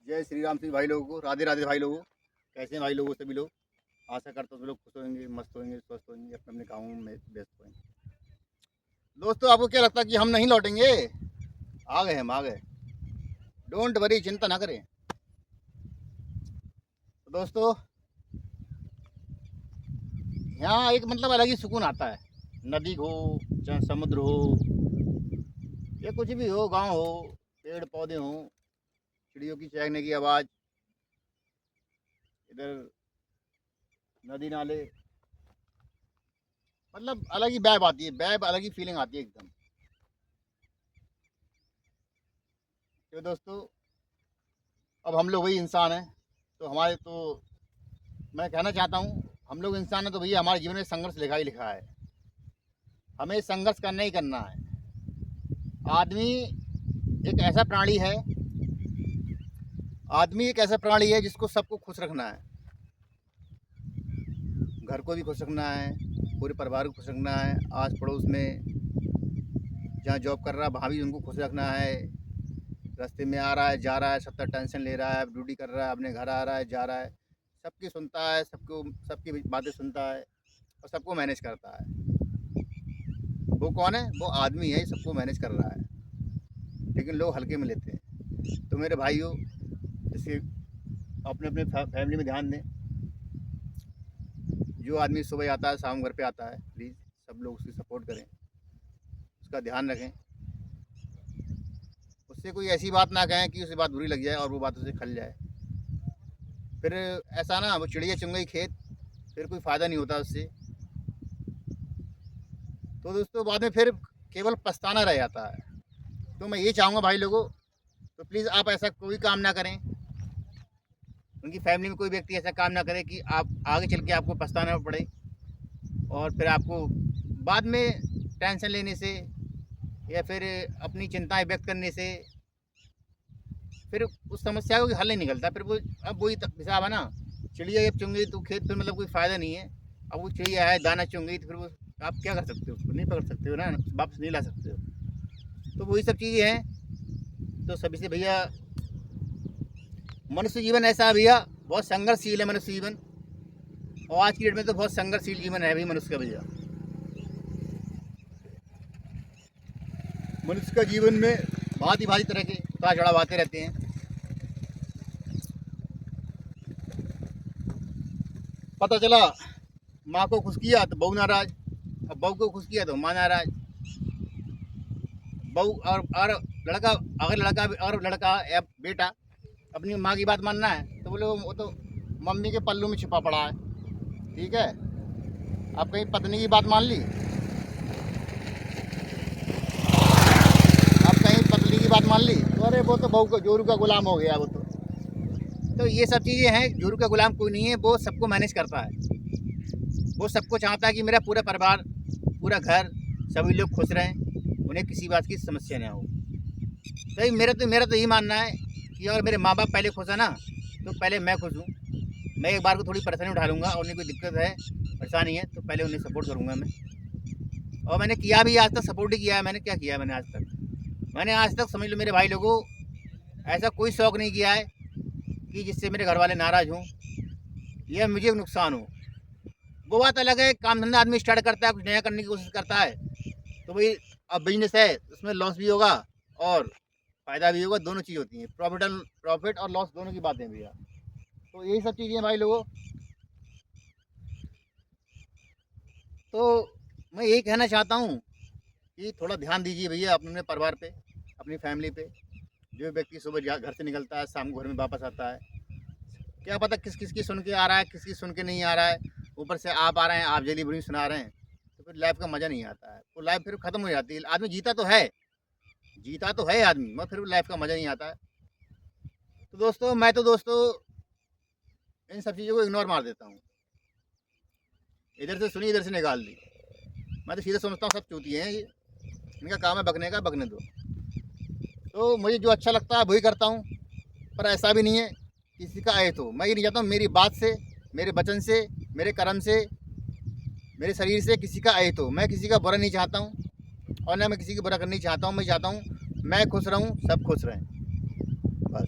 जय श्री राम सभी भाई लोगों को, राधे राधे भाई लोगों। कैसे हैं भाई लोगों सभी लोग? आशा करता हूँ सब लोग खुश होंगे, मस्त होंगे, स्वस्थ होंगे, अपने अपने कामों में व्यस्त होंगे। दोस्तों, आपको क्या लगता है कि हम नहीं लौटेंगे? आ गए, हम आ गए। डोंट वरी, चिंता ना करें। तो दोस्तों, यहाँ एक मतलब अलग ही सुकून आता है। नदी हो, चाहे समुद्र हो, या कुछ भी हो, गांव हो, पेड़ पौधे हो, चिड़ियों की चहकने की आवाज़, इधर नदी नाले, मतलब अलग ही वाइब आती है, वाइब अलग ही फीलिंग आती है एकदम। तो दोस्तों, अब हम लोग वही इंसान हैं, तो हमारे तो मैं कहना चाहता हूँ, हम लोग इंसान हैं तो भैया हमारे जीवन में संघर्ष लिखा ही लिखा है। हमें संघर्ष करना ही करना है। आदमी एक ऐसा प्राणी है, जिसको सबको खुश रखना है। घर को भी खुश रखना है, पूरे परिवार को खुश रखना है, आस पड़ोस में जहाँ जॉब कर रहा है वहाँ भी उनको खुश रखना है। रास्ते में आ रहा है, जा रहा है, सबका टेंशन ले रहा है, ड्यूटी कर रहा है, अपने घर आ रहा है, जा रहा है, सबकी सुनता है, सबकी बातें सुनता है और सबको मैनेज करता है। वो कौन है? वो आदमी है, सबको मैनेज कर रहा है, लेकिन लोग हल्के में लेते हैं। तो मेरे भाइयों, जैसे अपने अपने फैमिली में ध्यान दें। जो आदमी सुबह आता है शाम घर पे आता है, प्लीज़ सब लोग उसकी सपोर्ट करें, उसका ध्यान रखें। उससे कोई ऐसी बात ना कहें कि उसे बात बुरी लग जाए और वो बात उसे खल जाए। फिर ऐसा ना, वो चिड़िया चुन गई खेत, फिर कोई फ़ायदा नहीं होता उससे। तो दोस्तों, बाद में फिर केवल पछताना रह जाता है। तो मैं ये चाहूँगा भाई लोगों, तो प्लीज़ आप ऐसा कोई काम ना करें, उनकी फैमिली में कोई व्यक्ति ऐसा काम ना करे कि आप आगे चल के आपको पछताना पड़े और फिर आपको बाद में टेंशन लेने से या फिर अपनी चिंताएं व्यक्त करने से फिर उस समस्या को हल नहीं निकलता। फिर वो अब वही हिसाब है ना, चिड़िया जब चुन गई तो खेत, फिर मतलब कोई फ़ायदा नहीं है। अब वो चिड़िया है, दाना चुन गई, तो फिर वो आप क्या कर सकते हो? उसको नहीं पकड़ सकते हो ना, वापस नहीं ला सकते हो। तो वही सब चीज़ें हैं। तो सभी से भैया, मनुष्य जीवन ऐसा है भैया, बहुत संघर्षशील है मनुष्य जीवन, और आज की डेट में तो बहुत संघर्षशील जीवन है भी मनुष्य का भैया। मनुष्य का जीवन में भांति भांति तरह के उतार चढ़ाव आते रहते हैं। पता चला माँ को खुश किया तो बहू नाराज, अब बहू को खुश किया तो माँ नाराज। बहू और लड़का, अगर लड़का या बेटा अपनी माँ की बात मानना है तो बोले वो तो मम्मी के पल्लू में छिपा पड़ा है। ठीक है, आप कहीं पत्नी की बात मान ली, की बात मान ली तो अरे वो तो बहू का जोरू का गुलाम हो गया वो तो ये सब चीज़ें हैं। जोरू का गुलाम कोई नहीं है, वो सबको मैनेज करता है। वो सबको चाहता है कि मेरा पूरा परिवार, पूरा घर, सभी लोग खुश रहें, उन्हें किसी बात की समस्या ना हो। तो मेरा तो यही मानना है कि अगर मेरे माँ बाप पहले खुश है ना, तो पहले मैं खुश हूँ। मैं एक बार को थोड़ी परेशानी उठा लूँगा और उन्हें कोई दिक्कत है, परेशानी है, तो पहले उन्हें सपोर्ट करूँगा मैं। और मैंने किया भी, आज तक सपोर्ट ही किया है। मैंने क्या किया है? मैंने आज तक समझ लो मेरे भाई लोगों, ऐसा कोई शौक़ नहीं किया है कि जिससे मेरे घर वाले नाराज़ हों या मुझे नुकसान हो। वो बात अलग है, काम धंधा आदमी स्टार्ट करता है, कुछ नया करने की कोशिश करता है, तो भाई अब बिजनेस है, उसमें लॉस भी होगा और फ़ायदा भी होगा, दोनों चीज़ होती हैं। प्रॉफिट और लॉस दोनों की बातें भैया। तो यही सब चीज़ें भाई लोगों। तो मैं यही कहना चाहता हूँ कि थोड़ा ध्यान दीजिए भैया अपने परिवार पे, अपनी फैमिली पे। जो व्यक्ति सुबह घर से निकलता है, शाम को घर में वापस आता है, क्या पता किस किस की सुन के आ रहा है, किस की सुन के नहीं आ रहा है। ऊपर से आप आ रहे हैं, आप जली बुरी सुना रहे हैं, तो फिर लाइफ का मज़ा नहीं आता है। वो लाइफ फिर ख़त्म हो जाती है। आदमी जीता तो है आदमी, मगर फिर लाइफ का मज़ा नहीं आता है। तो दोस्तों, मैं तो इन सब चीज़ों को इग्नोर मार देता हूँ। इधर से सुनी, इधर से निकाल दी। मैं तो सीधे समझता हूँ सब चूतिए हैं ये, इनका काम है बकने का, बकने दो। तो मुझे जो अच्छा लगता है वही करता हूँ, पर ऐसा भी नहीं है किसी का आए तो। मैं ये नहीं चाहता हूँ मेरी बात से, मेरे वचन से, मेरे कर्म से, मेरे शरीर से किसी का आए तो। मैं किसी का बुरा नहीं चाहता हूँ और ना मैं किसी की बुरा करना चाहता हूँ। मैं चाहता हूँ मैं खुश रहूँ, सब खुश रहें, बस।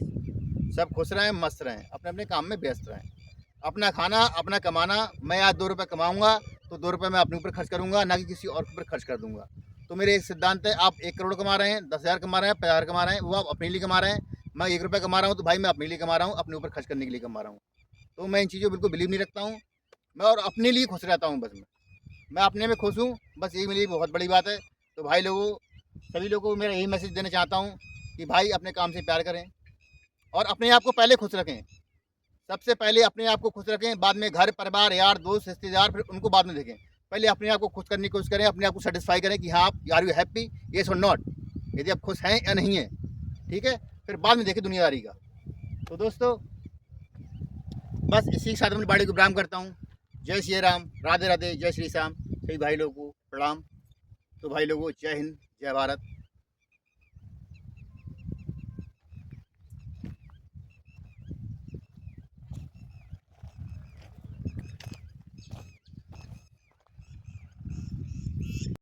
सब खुश रहें, मस्त रहें, अपने अपने काम में व्यस्त रहें। अपना खाना, अपना कमाना। मैं आज 2 रुपये कमाऊँगा तो 2 रुपये मैं अपने ऊपर खर्च करूँगा, ना कि किसी और के ऊपर खर्च कर दूँगा। तो मेरे एक सिद्धांत है, आप 1 करोड़ कमा रहे हैं, 10,000 कमा रहे हैं, 50,000 कमा रहे हैं, वो आप अपने लिए कमा रहे हैं। मैं 1 रुपया कमा रहा हूँ तो भाई मैं अपने लिए कमा रहा हूँ, अपने ऊपर खर्च करने के लिए कमा रहा हूँ। तो मैं इन चीज़ों में बिल्कुल बिलीव नहीं रखता हूँ। मैं और अपने लिए खुश रहता हूँ बस मैं अपने में खुश हूँ, बस यही मेरे लिए बहुत बड़ी बात है। तो भाई लोगों, सभी लोगों को मेरा यही मैसेज देना चाहता हूँ कि भाई अपने काम से प्यार करें और अपने आप को पहले खुश रखें। सबसे पहले अपने आप को खुश रखें, बाद में घर परिवार यार दोस्त रिश्तेदार फिर उनको बाद में देखें। पहले अपने आप को खुश करने की कोशिश करें, अपने आप को सेटिस्फाई करें कि हाँ आप आर यू हैप्पी, येस और नॉट, यदि आप खुश हैं या नहीं हैं, ठीक है। फिर बाद में देखें दुनियादारी का। तो दोस्तों बस इसी के साथ अपनी बाड़ी को विराम करता हूँ। जय श्री राम, राधे राधे, जय श्री श्याम। सभी भाई लोगों को प्रणाम। तो भाई लोगों जय हिंद, जय भारत।